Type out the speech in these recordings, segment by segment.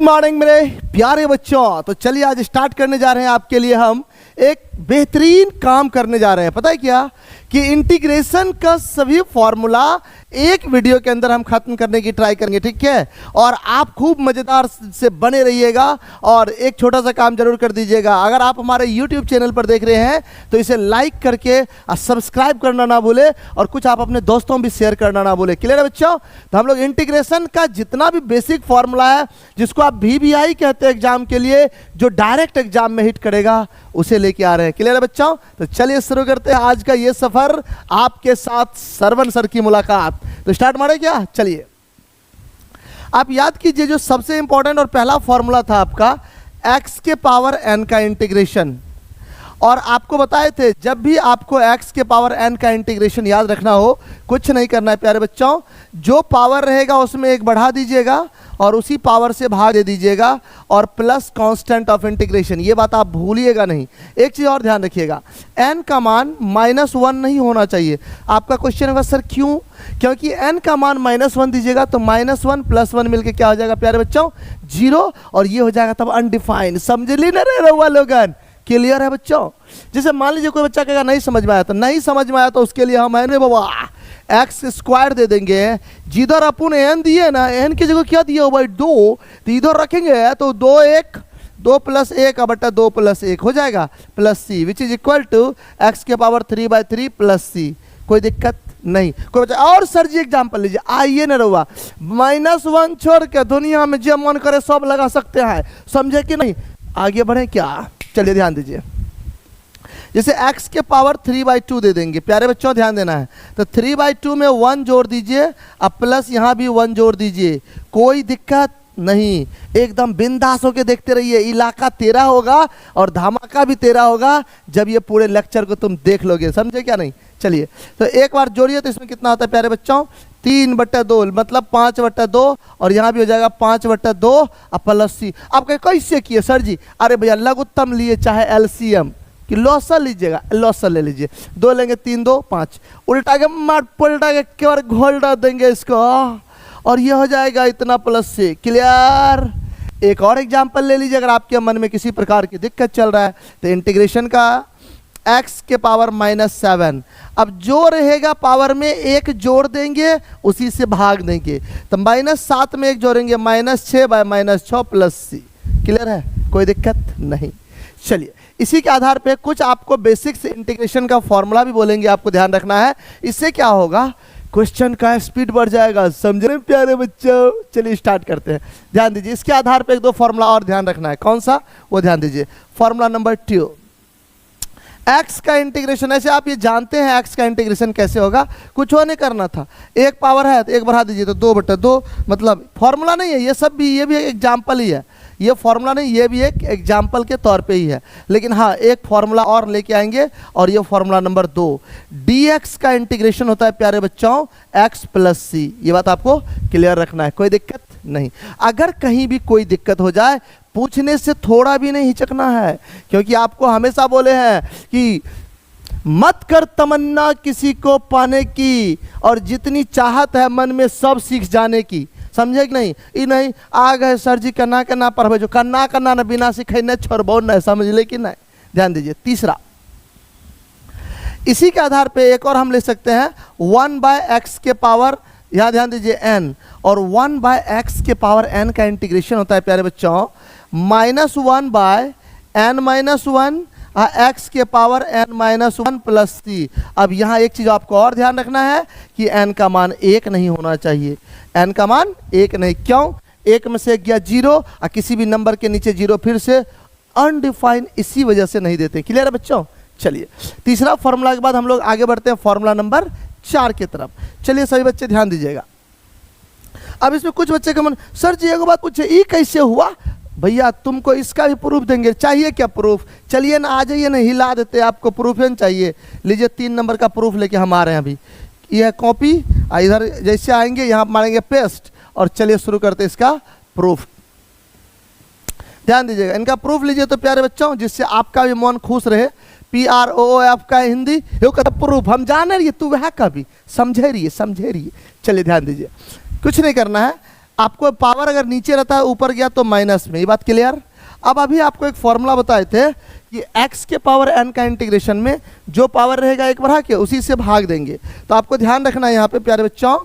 Morning मेरे प्यारे बच्चों। तो चलिए आज स्टार्ट करने जा रहे हैं आपके लिए हम एक बेहतरीन काम करने जा रहे हैं। पता है क्या कि इंटीग्रेशन का सभी फॉर्मूला एक वीडियो के अंदर हम खत्म करने की ट्राई करेंगे, ठीक है। और आप खूब मज़ेदार से बने रहिएगा और एक छोटा सा काम जरूर कर दीजिएगा। अगर आप हमारे YouTube चैनल पर देख रहे हैं तो इसे लाइक करके सब्सक्राइब करना ना भूले और कुछ आप अपने दोस्तों भी शेयर करना ना भूले। क्लियर है बच्चों? तो हम लोग इंटीग्रेशन का जितना भी बेसिक फॉर्मूला है, जिसको आप VBI कहते हैं एग्जाम के लिए, जो डायरेक्ट एग्जाम में हिट करेगा, उसे लेके आ रहे हैं। क्लियर है बच्चों? तो चलिए शुरू करते हैं आज का ये सफर आपके साथ सरवन सर की मुलाकात। तो स्टार्ट मारे क्या? चलिए आप याद कीजिए जो सबसे इंपॉर्टेंट और पहला फॉर्मूला था आपका x के पावर n का इंटीग्रेशन। और आपको बताए थे जब भी आपको x के पावर n का इंटीग्रेशन याद रखना हो, कुछ नहीं करना है प्यारे बच्चों, जो पावर रहेगा उसमें एक बढ़ा दीजिएगा और उसी पावर से भाग दे दीजिएगा और प्लस कांस्टेंट ऑफ इंटीग्रेशन। ये बात आप भूलिएगा नहीं। एक चीज़ और ध्यान रखिएगा, n का मान -1 नहीं होना चाहिए। आपका क्वेश्चन होगा सर क्यों? क्योंकि n का मान -1 दीजिएगा तो -1 + 1 मिलके क्या हो जाएगा प्यारे बच्चों? 0, और ये हो जाएगा तब अनडिफाइंड। समझ ली ना रहे हुआ लोगन? क्लियर है बच्चों? जैसे मान लीजिए कोई बच्चा कहेगा नहीं समझ में आया, तो नहीं समझ में आया तो उसके लिए हम है बाबा x² दे देंगे। जिधर अपन n दिए ना, n की जगह क्या दिया हो भाई? 2, तो इधर रखेंगे तो 2 + 1 बटा 2 + 1 हो जाएगा +c, which is equal to x के पावर 3/3 + c। कोई दिक्कत नहीं। कोई बच्चा और सर जी एग्जाम्पल लीजिए, आइए ना रहुआ, -1 छोड़ के दुनिया में जो मन करे सब लगा सकते हैं। समझे कि नहीं? आगे बढ़े क्या? चलिए ध्यान दीजिए, जैसे x के पावर 3/2 दे देंगे। प्यारे बच्चों ध्यान देना है, तो 3/2 में 1 जोड़ दीजिए, अब प्लस यहाँ भी 1 जोड़ दीजिए। कोई दिक्कत नहीं, एकदम बिंदास होके देखते रहिए। इलाका तेरा होगा और धमाका भी तेरा होगा जब ये पूरे लेक्चर को तुम देख लोगे। समझे क्या नहीं? चलिए तो एक बार जोड़िए तो इसमें कितना होता है प्यारे बच्चों? 3/2 मतलब 5/2, और यहाँ भी हो जाएगा 5/2 + c। आप कहे कैसे किए सर जी? अरे भैया लघुत्तम लिए चाहे LCM कि लॉसल लीजिएगा, लॉसल ले लीजिए। 2 लेंगे 3 2 5, उल्टा के मार पलटा के केवल घोल डाल देंगे इसको और ये हो जाएगा इतना +c। क्लियर? एक और एग्जांपल ले लीजिए। अगर आपके मन में किसी प्रकार की दिक्कत चल रहा है तो इंटीग्रेशन का x के पावर -7, अब जो रहेगा पावर में 1 जोड़ देंगे, उसी से भाग देंगे, तो -7 में 1 जोड़ेंगे, -6/-6 + c। क्लियर है? कोई दिक्कत नहीं। चलिए इसी के आधार पे कुछ आपको बेसिक्स इंटीग्रेशन का फॉर्मूला भी बोलेंगे, आपको ध्यान रखना है। इससे क्या होगा? क्वेश्चन का स्पीड बढ़ जाएगा। समझ रहे प्यारे बच्चों? चलिए स्टार्ट करते हैं। ध्यान दीजिए, इसके आधार पे 1-2 फॉर्मूला और ध्यान रखना है। कौन सा? वो ध्यान दीजिए। फॉर्मूला नंबर 2, x का इंटीग्रेशन। ऐसे आप ये जानते हैं x का इंटीग्रेशन कैसे होगा, कुछ और नहीं करना था। एक पावर है तो 1 बढ़ा दीजिए तो 2/2, मतलब फॉर्मूला नहीं है ये सब भी, ये भी एक एग्जाम्पल ही है। ये फॉर्मूला नहीं, ये भी एक एग्जाम्पल के तौर पे ही है। लेकिन हाँ, एक फॉर्मूला और लेके आएंगे और ये फॉर्मूला नंबर 2, dx का इंटीग्रेशन होता है प्यारे बच्चों x + c। ये बात आपको क्लियर रखना है, कोई दिक्कत नहीं। अगर कहीं भी कोई दिक्कत हो जाए, पूछने से थोड़ा भी नहीं हिचकना है, क्योंकि आपको हमेशा बोले हैं कि मत कर तमन्ना किसी को पाने की, और जितनी चाहत है मन में सब सीख जाने की। समझे कि नहीं? ये नहीं आ गए सर जी करना पढ़े, जो करना न बिना सीखे न छोड़बो न। समझ ले कि नहीं? ध्यान दीजिए। तीसरा, इसी के आधार पे एक और हम ले सकते हैं 1/x के पावर, यहाँ ध्यान दीजिए n, और 1/x के पावर n का इंटीग्रेशन होता है प्यारे बच्चों -1/n-1 x के पावर n-1 + c। अब यहाँ एक चीज़ आपको और ध्यान रखना है कि n का मान 1 नहीं होना चाहिए। n का मान 1 नहीं, क्यों? 1 में से गया 0 और किसी भी नंबर के नीचे 0 फिर से अनडिफाइंड, इसी वजह से नहीं देते। क्लियर है बच्चों? चलिए तीसरा फॉर्मूला के बाद हम लोग आगे बढ़ते हैं फॉर्मूला नंबर 4 की तरफ। चलिए सभी बच्चे ध्यान दीजिएगा। अब इसमें कुछ बच्चे का मन, सर जी एक बात पूछे, ये कैसे हुआ? भैया तुमको इसका भी प्रूफ देंगे। चाहिए क्या प्रूफ? चलिए ना, आ जाइए ना, हिला देते। आपको प्रूफ ही चाहिए। लीजिए 3 नंबर का प्रूफ लेके हम आ रहे हैं अभी। यह कॉपी, इधर जैसे आएंगे यहाँ मारेंगे पेस्ट, और चलिए शुरू करते हैं इसका प्रूफ। ध्यान दीजिएगा, इनका प्रूफ लीजिए तो प्यारे बच्चों, जिससे आपका भी मन खुश रहे। PROOF का हिंदी यो कहता प्रूफ। हम जाने रहिए, तू वह का भी समझे रहिए। चलिए ध्यान दीजिए, कुछ नहीं करना है। आपको पावर अगर नीचे रहता है ऊपर गया तो माइनस में, ये बात क्लियर। अब अभी आपको एक फॉर्मूला बताए थे कि x के पावर n का इंटीग्रेशन में जो पावर रहेगा एक बढ़ा के उसी से भाग देंगे। तो आपको ध्यान रखना है यहाँ पे प्यारे बच्चों,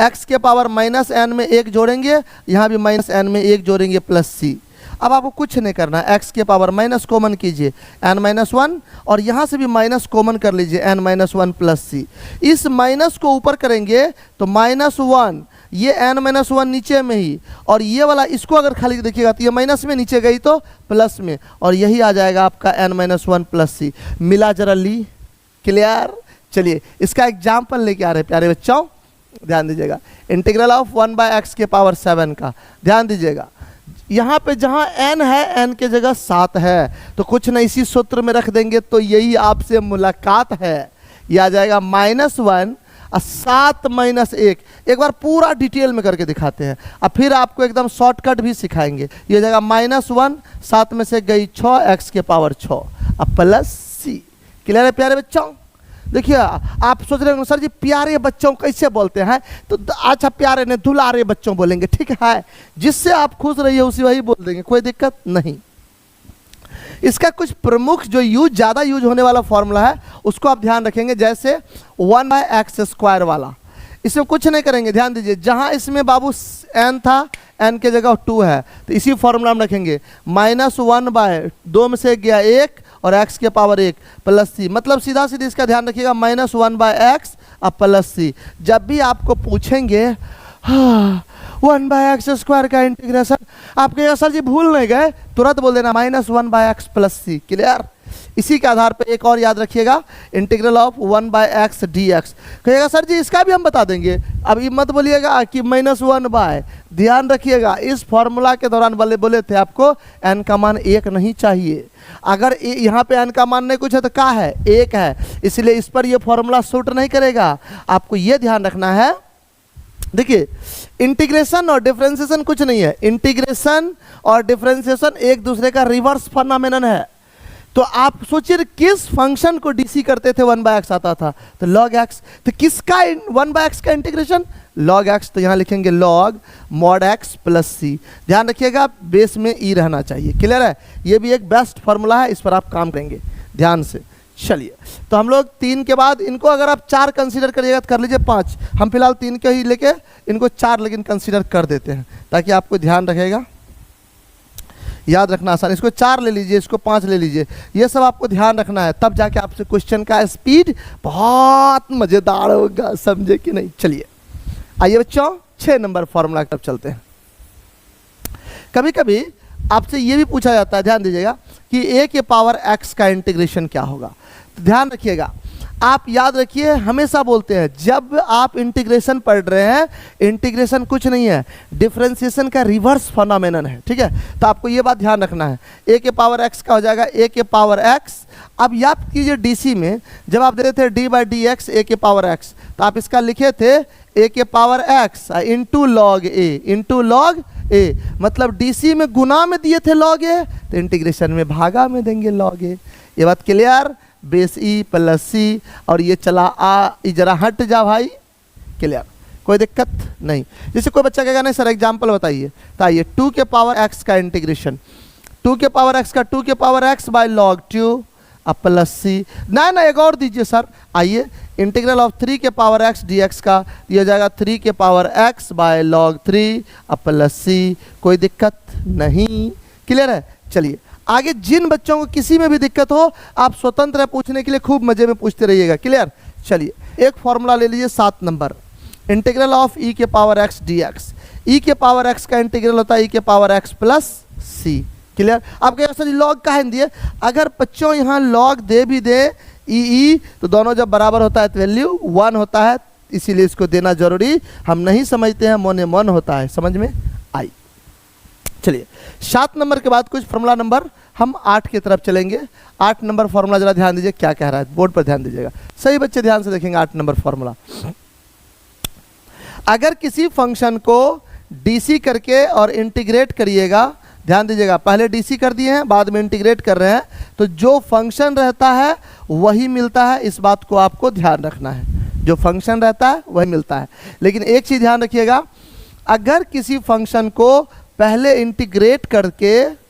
x के पावर माइनस n में 1 जोड़ेंगे, यहाँ भी माइनस n में 1 जोड़ेंगे प्लस c। अब आपको कुछ नहीं करना है, x के पावर माइनस कॉमन कीजिए n-1 और यहाँ से भी माइनस कॉमन कर लीजिए n-1 प्लस c। इस माइनस को ऊपर करेंगे तो -1, ये n-1 नीचे में ही, और ये वाला इसको अगर खाली देखिएगा तो ये माइनस में, नीचे गई तो प्लस में, और यही आ जाएगा आपका n-1 प्लस c। मिला जरा ली, क्लियर। चलिए इसका एग्जाम्पल लेके आ रहे हैं प्यारे बच्चों, ध्यान दीजिएगा। इंटीग्रल ऑफ 1/x के पावर 7 का ध्यान दीजिएगा। यहाँ पे जहाँ n है n के जगह 7 है, तो कुछ नहीं इसी सूत्र में रख देंगे तो यही आपसे मुलाकात है। यह आ जाएगा -1 और 7 - 1। एक बार पूरा डिटेल में करके दिखाते हैं, अब फिर आपको एकदम शॉर्टकट भी सिखाएंगे। ये जगह -1, 7 में से गई 6, x के पावर 6 अब प्लस c। क्लियर है प्यारे बच्चों। देखिए आप सोच रहे होंगे सर जी प्यारे बच्चों कैसे बोलते हैं, तो अच्छा प्यारे ने दुलारे बच्चों बोलेंगे, ठीक है। जिससे आप खुश रहिए उसी वही बोल देंगे, कोई दिक्कत नहीं। इसका कुछ प्रमुख जो ज़्यादा यूज होने वाला फॉर्मूला है उसको आप ध्यान रखेंगे, जैसे 1/x² वाला। इसमें कुछ नहीं करेंगे, ध्यान दीजिए। जहाँ इसमें बाबू n था, n के जगह 2 है, तो इसी फॉर्मूला में रखेंगे -1/2 में से गया 1 और x के पावर 1 प्लस c। मतलब सीधा सीधा इसका ध्यान रखिएगा -1/x अब प्लस c। जब भी आपको पूछेंगे 1/x² का इंटीग्रेशन, आप कहिएगा सर जी भूल नहीं गए, तुरंत बोल देना -1/x प्लस c। क्लियर। इसी के आधार पे एक और याद रखिएगा, इंटीग्रल ऑफ 1/x dx। कहिएगा सर जी इसका भी हम बता देंगे, अब ये मत बोलिएगा कि -1/। ध्यान रखिएगा इस फॉर्मूला के दौरान बोले थे आपको n का मान 1 नहीं चाहिए। अगर यहाँ पे n का मान नहीं कुछ है तो क्या है, 1 है, इसलिए इस पर ये फॉर्मूला सूट नहीं करेगा। आपको ये ध्यान रखना है। देखिए इंटीग्रेशन और डिफरेंशिएशन कुछ नहीं है, इंटीग्रेशन और डिफरेंशिएशन एक दूसरे का रिवर्स फॉर्मूला है। तो आप सोचिए किस फंक्शन को डीसी करते थे 1/x आता था, तो log x। तो किसका 1/x का इंटीग्रेशन, log x। तो यहाँ लिखेंगे log mod x plus c। ध्यान रखिएगा बेस में e रहना चाहिए। क्लियर है, ये भी एक बेस्ट फॉर्मूला है, इस पर आप काम करेंगे ध्यान से। चलिए तो हम लोग 3 के बाद इनको अगर आप 4 कंसीडर करिएगा तो कर लीजिए 5। हम फिलहाल 3 के ही लेके इनको 4 लेकिन कंसीडर कर देते हैं ताकि आपको ध्यान रखेगा, याद रखना आसान। इसको 4 ले लीजिए, इसको 5 ले लीजिए, ये सब आपको ध्यान रखना है, तब जाके आपसे क्वेश्चन का स्पीड बहुत मज़ेदार होगा, समझे कि नहीं। चलिए आइए बच्चों 6 नंबर फॉर्मूला की तरफ चलते हैं। कभी कभी आपसे ये भी पूछा जाता है, ध्यान दीजिएगा, कि a के पावर x का इंटीग्रेशन क्या होगा। तो ध्यान रखिएगा, आप याद रखिए हमेशा बोलते हैं जब आप इंटीग्रेशन पढ़ रहे हैं, इंटीग्रेशन कुछ नहीं है, डिफरेंशिएशन का रिवर्स फॉर्मूला है, ठीक है। तो आपको ये बात ध्यान रखना है, a के पावर x का हो जाएगा a के पावर x। अब याद कीजिए डीसी में जब आप दे थे d/dx a के पावर x, तो आप इसका लिखे थे a के power x into log a, मतलब डीसी में गुना में दिए थे log a, तो इंटीग्रेशन में भागा में देंगे log a। ये बात clear, base e plus c, और ये चला आ, जरा हट जा भाई। क्लियर, कोई दिक्कत नहीं। जैसे कोई बच्चा कहेगा नहीं सर एग्जाम्पल बताइए, तो आइए 2 के पावर x का इंटीग्रेशन, 2 के पावर x का 2 के पावर x बाय log 2 अब प्लस c। ना एक और दीजिए सर, आइए इंटीग्रल ऑफ 3 के पावर x dx का दिया जाएगा 3 के पावर x बाय log 3 अब प्लस c। कोई दिक्कत नहीं। क्लियर है। चलिए आगे जिन बच्चों को किसी में भी दिक्कत हो आप स्वतंत्र है पूछने के लिए, खूब मजे में पूछते रहिएगा। क्लियर। चलिए एक फॉर्मूला ले लीजिए 7 नंबर, इंटीग्रल ऑफ e के पावर x dx। e के पावर x का इंटीग्रल होता है e के power x plus c। Clear. आप कहेंगे सर लॉग का है दिए, अगर बच्चों यहाँ लॉग दे भी दे ई तो दोनों जब बराबर होता है तो वैल्यू 1 होता है, इसीलिए इसको देना जरूरी हम नहीं समझते हैं, मोने मन होता है। समझ में आई। चलिए 7 नंबर के बाद कुछ फॉर्मूला नंबर हम 8 की तरफ चलेंगे। 8 नंबर फॉर्मूला जरा ध्यान दीजिए क्या कह रहा है, बोर्ड पर ध्यान दीजिएगा, सही बच्चे ध्यान से देखेंगे। 8 नंबर फॉर्मूला, अगर किसी फंक्शन को डीसी करके और इंटीग्रेट करिएगा, ध्यान दीजिएगा पहले डीसी कर दिए हैं बाद में इंटीग्रेट कर रहे हैं, तो जो फंक्शन रहता है वही मिलता है। इस बात को आपको ध्यान रखना है, जो फंक्शन रहता है वही मिलता है। लेकिन एक चीज़ ध्यान रखिएगा, अगर किसी फंक्शन को पहले इंटीग्रेट करके,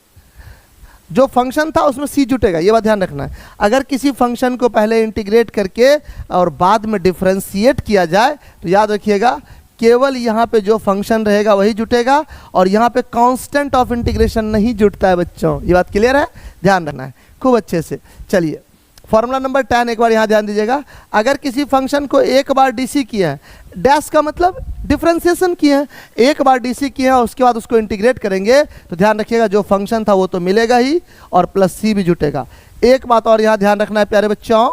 जो फंक्शन था उसमें सी जुटेगा, ये बात ध्यान रखना है। अगर किसी फंक्शन को पहले इंटीग्रेट करके और बाद में डिफरेंशिएट किया जाए तो याद रखिएगा केवल यहाँ पे जो फंक्शन रहेगा वही जुटेगा और यहाँ पे कांस्टेंट ऑफ इंटीग्रेशन नहीं जुटता है बच्चों। ये बात क्लियर है, ध्यान रखना है खूब अच्छे से। चलिए फॉर्मूला नंबर 10 एक बार यहाँ ध्यान दीजिएगा। अगर किसी फंक्शन को एक बार डीसी किया है, डैश का मतलब डिफरेंशिएशन किया है, एक बार डीसी किया है उसके बाद उसको इंटीग्रेट करेंगे तो ध्यान रखिएगा जो फंक्शन था वो तो मिलेगा ही और प्लस सी भी जुटेगा। एक बात और यहाँ ध्यान रखना है प्यारे बच्चों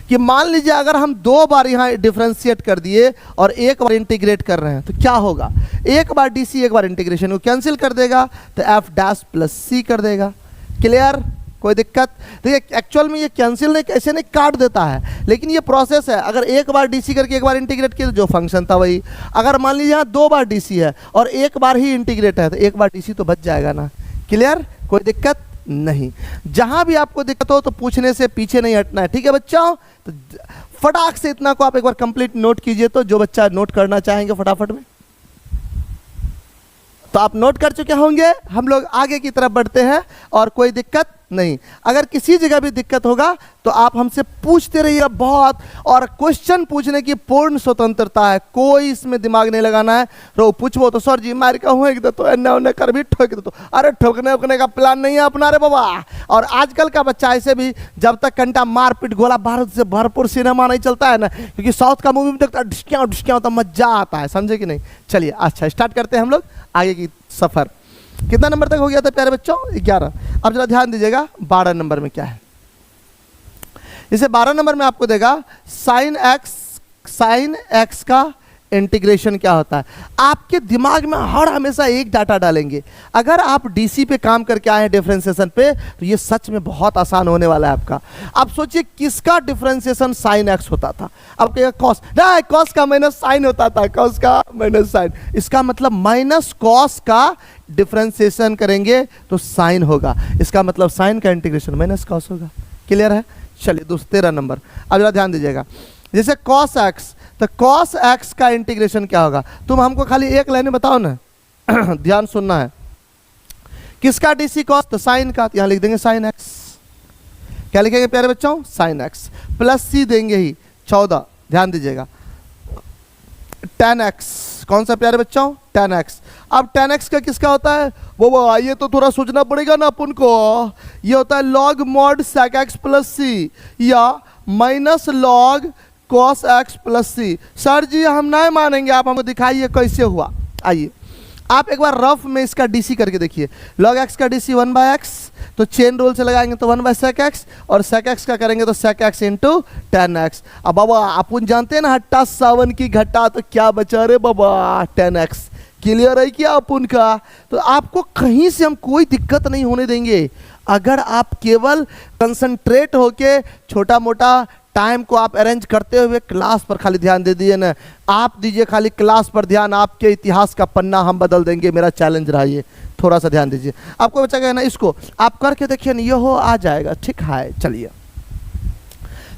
कि मान लीजिए अगर हम 2 बार यहाँ डिफरेंशिएट कर दिए और एक बार इंटीग्रेट कर रहे हैं तो क्या होगा, एक बार डीसी एक बार इंटीग्रेशन को कैंसिल कर देगा तो एफ डैश प्लस सी कर देगा। क्लियर, कोई दिक्कत? देखिए एक्चुअल में ये कैंसिल नहीं ऐसे नहीं काट देता है, लेकिन ये प्रोसेस है। अगर एक बार डीसी करके एक बार इंटीग्रेट किया तो जो फंक्शन था वही, अगर मान लीजिए यहाँ 2 बार डीसी है और एक बार ही इंटीग्रेट है तो एक बार डीसी तो बच जाएगा ना। क्लियर, कोई दिक्कत नहीं। जहां भी आपको दिक्कत हो तो पूछने से पीछे नहीं हटना है, ठीक है बच्चों? तो फटाक से इतना को आप एक बार कंप्लीट नोट कीजिए, तो जो बच्चा नोट करना चाहेंगे फटाफट में तो आप नोट कर चुके होंगे। हम लोग आगे की तरफ बढ़ते हैं और कोई दिक्कत नहीं। अगर किसी जगह भी दिक्कत होगा तो आप हमसे पूछते रहिएगा बहुत, और क्वेश्चन पूछने की पूर्ण स्वतंत्रता है, कोई इसमें दिमाग नहीं लगाना है। रो पूछबो तो सर जी मार का हुए तो एन्ने ओन्ने कर भी ठोक दो, अरे ठोकने उकने का प्लान नहीं है अपना रे बाबा। और आजकल का बच्चा ऐसे भी जब तक घंटा मारपीट गोला बारूद से भरपूर सिनेमा नहीं चलता है ना, क्योंकि साउथ का मूवी में देखता ढिस्कियाँ होता मजा आता है, समझे कि नहीं? चलिए अच्छा स्टार्ट करते हैं हम लोग आगे की सफर। कितना नंबर तक हो गया था प्यारे बच्चों? 11। अब जरा ध्यान दीजिएगा 12 नंबर में क्या है। इसे 12 नंबर में आपको देगा साइन एक्स का इंटीग्रेशन क्या होता है। आपके दिमाग में हर हमेशा एक डाटा डालेंगे। अगर आप डीसी पे काम करके आए हैं डिफरेंशिएशन पे तो ये सच में बहुत आसान होने वाला है आपका। आप सोचिए किसका डिफरेंशिएशन साइन एक्स होता था, अब कहेगा कॉस, नहीं कॉस का माइनस साइन होता था, कॉस का माइनस साइन। इसका मतलब माइनस कॉस का डिफरेंशिएशन करेंगे तो साइन होगा, इसका मतलब साइन का इंटीग्रेशन माइनस कॉस होगा। क्लियर है? चलिए 13 नंबर। अब जरा ध्यान दीजिएगा, जैसे कॉस एक्स, तो कॉस एक्स का इंटीग्रेशन क्या होगा? तुम हमको खाली एक लाइन में बताओ ना ध्यान सुनना है। किसका डीसी कॉस? तो साइन का, यहां लिख देंगे साइन एक्स। क्या लिखेंगे प्यारे बच्चों? साइन एक्स प्लस सी देंगे ही 14। ध्यान दीजिएगा tan x, कौन सा प्यारे बच्चों? tan x। अब tan x का किसका होता है वो? ये तो थोड़ा सोचना पड़ेगा ना अपन को। ये होता है log mod sec x plus C या minus log cos x plus C. Sir ji हम नहीं मानेंगे, आप हमको दिखाइए कैसे हुआ। आइए आप एक बार रफ में इसका डीसी करके देखिए। log x का डीसी 1/x, तो चेन रूल से लगाएंगे तो 1/sec x, और sec x का करेंगे तो sec x into tan x। अब बाबा अपन जानते हैं ना हट्टा सावन की घट्टा, तो क्या बचा रे बाबा? tan x। क्लियर है क्या अपन का? तो आपको कहीं से हम कोई दिक्कत नहीं होने देंगे अगर आप केवल कंसंट्रेट होके छोटा मोटा टाइम को आप अरेंज करते हुए क्लास पर खाली ध्यान दे दीजिए ना। आप दीजिए खाली क्लास पर ध्यान, आपके इतिहास का पन्ना हम बदल देंगे। मेरा चैलेंज रहा ये, थोड़ा सा ध्यान दीजिए। आपको बच्चा कहना इसको आप करके देखिए ना, ये हो आ जाएगा, ठीक है? चलिए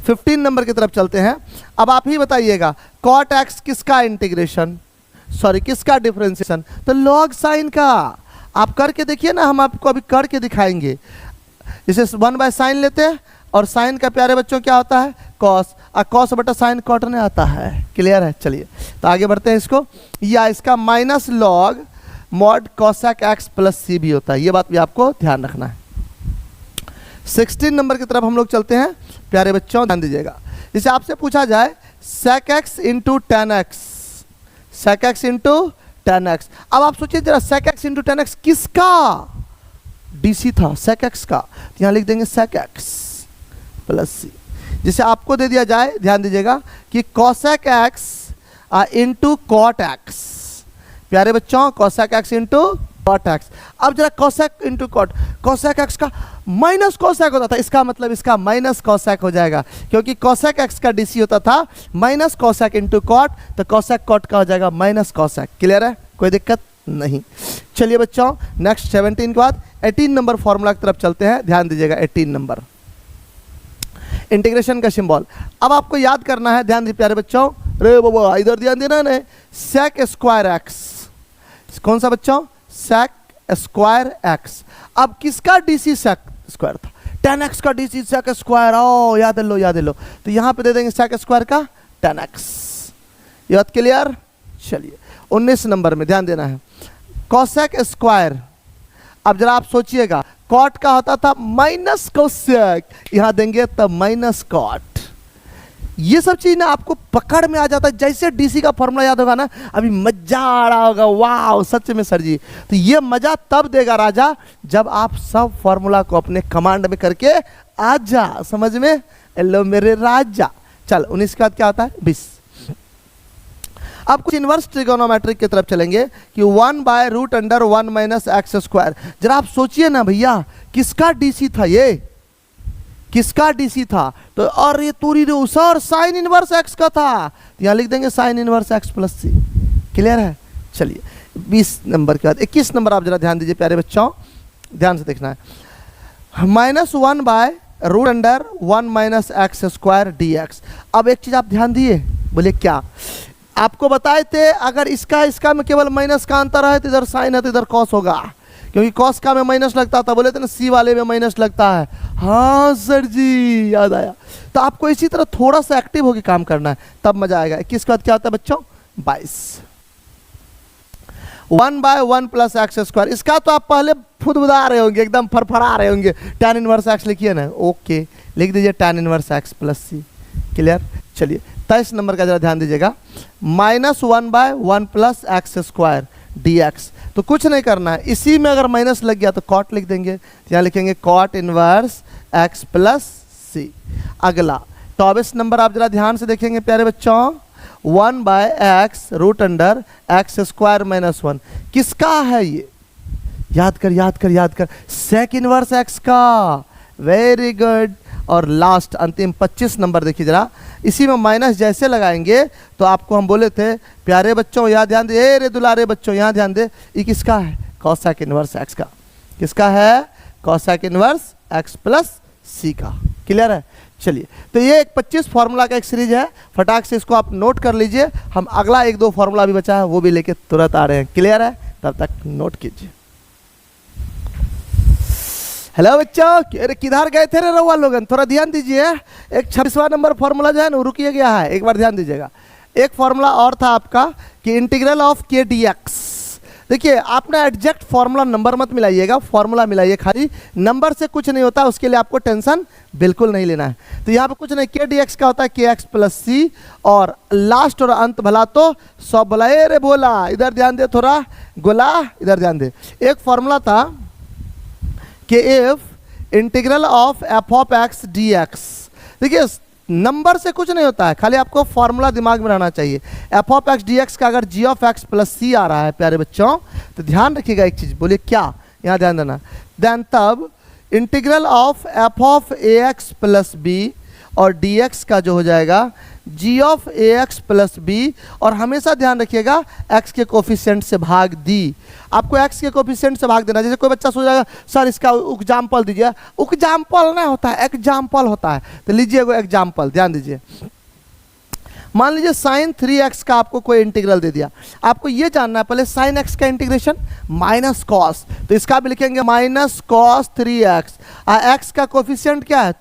15 नंबर की तरफ चलते हैं। अब आप ही बताइएगा कॉट एक्स किसका इंटीग्रेशन, सॉरी किसका डिफरेंशिएशन? तो लॉग साइन का। आप करके देखिए ना, हम आपको अभी करके दिखाएंगे। इसे 1/sin लेते हैं और साइन का प्यारे बच्चों क्या होता है? कॉस। कॉस बटा साइन कॉटने आता है। क्लियर है? चलिए तो आगे बढ़ते हैं इसको। या इसका minus log mod cosec x plus C भी होता है, ये बात भी आपको ध्यान रखना है। 16 नंबर की तरफ हम लोग चलते हैं प्यारे बच्चों, ध्यान दीजिएगा। जैसे आपसे पूछा जाए sec x into tan x, sec x into tan x। अब आप सोचिए जरा sec x into tan x किसका डीसी था? sec x का, तो यहाँ लिख देंगे sec x प्लस सी। जिसे आपको दे दिया जाए, ध्यान दीजिएगा कि cosec x into cot x। प्यारे बच्चों cosec x into cot x। अब जरा cosec into cot, cosec x का माइनस cosec होता था, इसका मतलब इसका माइनस cosec हो जाएगा, क्योंकि cosec x का डीसी होता था माइनस cosec इंटू cot, तो cosec cot का हो जाएगा माइनस cosec। क्लियर है? कोई दिक्कत नहीं। चलिए बच्चों नेक्स्ट 17 के बाद 18 नंबर फॉर्मूला की तरफ चलते हैं। ध्यान दीजिएगा 18 नंबर इंटीग्रेशन का सिंबल। अब आपको याद करना है, ध्यान दीजिए प्यारे बच्चों, अरे बाबा इधर ध्यान देना ना, sec स्क्वायर एक्स। कौन सा बच्चों? sec square x. अब किसका डीसी sec स्क्वायर था? tan x का डीसी sec स्क्वायर। ओ याद लो याद लो, तो यहां पे दे देंगे sec स्क्वायर का tan x। ये बात क्लियर? चलिए 19 नंबर में ध्यान देना है, cosec स्क्वायर। अब जरा आप सोचिएगा, कॉट का होता था माइनस कोसेक, यहां देंगे तब माइनस कॉट। ये सब चीज ना आपको पकड़ में आ जाता है, जैसे डीसी का फॉर्मूला याद होगा ना, अभी मजा आ रहा होगा, वाह सच में सर जी। तो ये मजा तब देगा राजा जब आप सब फॉर्मूला को अपने कमांड में करके आ जा, समझ में? हेलो मेरे राजा। चल 19 के बाद क्या होता है? 20। अब कुछ इनवर्स ट्रिगोनोमेट्रिक की तरफ चलेंगे कि 1/√(1 - x²। जरा आप सोचिए ना भैया, किसका डीसी था ये? किसका डीसी था? तो और ये तूरी रे सर साइन इनवर्स x का था, तो यहां लिख देंगे sine inverse x + c। Clear है? चलिए 20 नंबर के बाद 21 नंबर आप जरा ध्यान दीजिए प्यारे बच्चों, ध्यान से देखना है। -1/√(1 - x² dx। अब एक चीज आप ध्यान दिए, बोले क्या? आपको बताए थे अगर इसका में केवल माइनस का अंतर है तो इधर साइन है तो इधर कॉस होगा, क्योंकि कॉस का में माइनस लगता था, बोले थे ना सी वाले में माइनस लगता है। हाँ सर जी याद आया। तो आपको इसी तरह थोड़ा सा एक्टिव होकर काम करना है, तब मजा आएगा। 21 के बाद क्या होता है बच्चों? 22। 1/1 + x²। इसका तो आप पहले फुदबुदा रहे होंगे, एकदम फरफरा रहे होंगे। tan इनवर्स x लिखिए ना, ओके लिख दीजिए tan inverse x + c। Clear? चलिए 23 नंबर का जरा ध्यान दीजिएगा, -1/1 + x² dx। तो कुछ नहीं करना है, इसी में अगर माइनस लग गया तो कॉट लिख देंगे, यहाँ लिखेंगे cot इनवर्स x + c। अगला 24 नंबर आप जरा ध्यान से देखेंगे प्यारे बच्चों, 1/x√(x² - 1। किसका है ये? याद कर याद कर याद कर, sec इनवर्स x का। Very good. और लास्ट अंतिम 25 नंबर देखिए जरा, इसी में माइनस जैसे लगाएंगे तो आपको हम बोले थे प्यारे बच्चों, यहाँ ध्यान दे रे दुलारे बच्चों, यहाँ ध्यान दे, ये किसका है? cosec इनवर्स x का। किसका है? cosec इनवर्स x + c का। क्लियर है? चलिए तो ये एक 25 फार्मूला का एक सीरीज है, फटाक से इसको आप नोट कर लीजिए। हम अगला 1-2 फार्मूला भी बचा है वो भी लेके तुरंत आ रहे हैं। क्लियर है? तब तक नोट कीजिए। हेलो बच्चों, अरे किधर गए थे रे रउआ लोगन? थोड़ा ध्यान दीजिए। एक 26वां नंबर फॉर्मूला जो है ना रुकिए गया है, एक बार ध्यान दीजिएगा। एक फॉर्मूला और था आपका कि इंटीग्रल ऑफ k dx। देखिए आपने एग्जैक्ट फॉर्मूला नंबर मत मिलाइएगा, फॉर्मूला मिलाइए खाली, नंबर से कुछ नहीं होता, उसके लिए आपको टेंशन बिल्कुल नहीं लेना है। तो यहाँ पे कुछ नहीं, k dx का होता है kx + c, और लास्ट और अंत भला तो 100 भला। रे बोला इधर ध्यान दे, थोड़ा गोला इधर ध्यान दे। एक फॉर्मूला था कि if integral of f(x) dx। देखिए नंबर से कुछ नहीं होता है, खाली आपको फॉर्मूला दिमाग में रहना चाहिए। f(x) dx का अगर g(x + c) आ रहा है प्यारे बच्चों, तो ध्यान रखिएगा एक चीज, बोलिए क्या? यहाँ ध्यान देना। देन तब इंटीग्रल ऑफ f(ax + b) और dx का जो हो जाएगा g(ax + b), और हमेशा ध्यान रखिएगा x के कोफिशिएंट से भाग दी। आपको x के कोफिशिएंट से भाग देना। जैसे कोई बच्चा सोच जाएगा सर इसका एग्जाम्पल दीजिए, एग्जाम्पल नहीं होता है, एग्जाम्पल होता है। तो लीजिए वो एग्जाम्पल, ध्यान दीजिए। मान लीजिए sin 3x का आपको कोई इंटीग्रल दे दिया, आपको ये जानना है पहले sin x का इंटीग्रेशन माइनस कॉस, तो इसका भी लिखेंगे -cos 3x। x का कोफिशिएंट क्या है?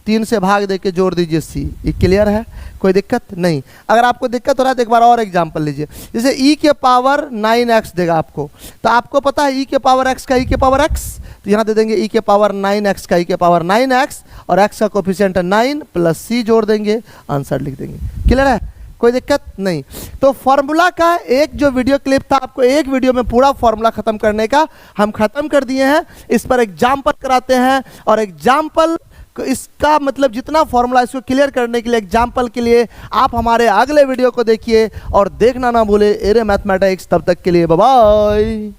3 से भाग दे के जोड़ दीजिए c। ये क्लियर है? कोई दिक्कत नहीं। अगर आपको दिक्कत हो रहा है तो एक बार और एग्जांपल लीजिए। जैसे e के पावर 9x देगा आपको, तो आपको पता है e के पावर x का e के पावर x, तो यहाँ दे देंगे e के पावर 9x का e के पावर 9x, और x का कोफिशिएंट है 9 + c जोड़ देंगे, आंसर लिख देंगे। क्लियर है? कोई दिक्कत नहीं। तो फॉर्मूला का एक जो वीडियो क्लिप था, आपको एक वीडियो में पूरा फॉर्मूला खत्म करने का, हम खत्म कर दिए हैं। इस पर एग्जाम्पल कराते हैं, और एग्जाम्पल इसका मतलब जितना फॉर्मूला, इसको क्लियर करने के लिए एग्जाम्पल के लिए आप हमारे अगले वीडियो को देखिए, और देखना ना भूले एरे मैथमेटिक्स। तब तक के लिए बाय बाय।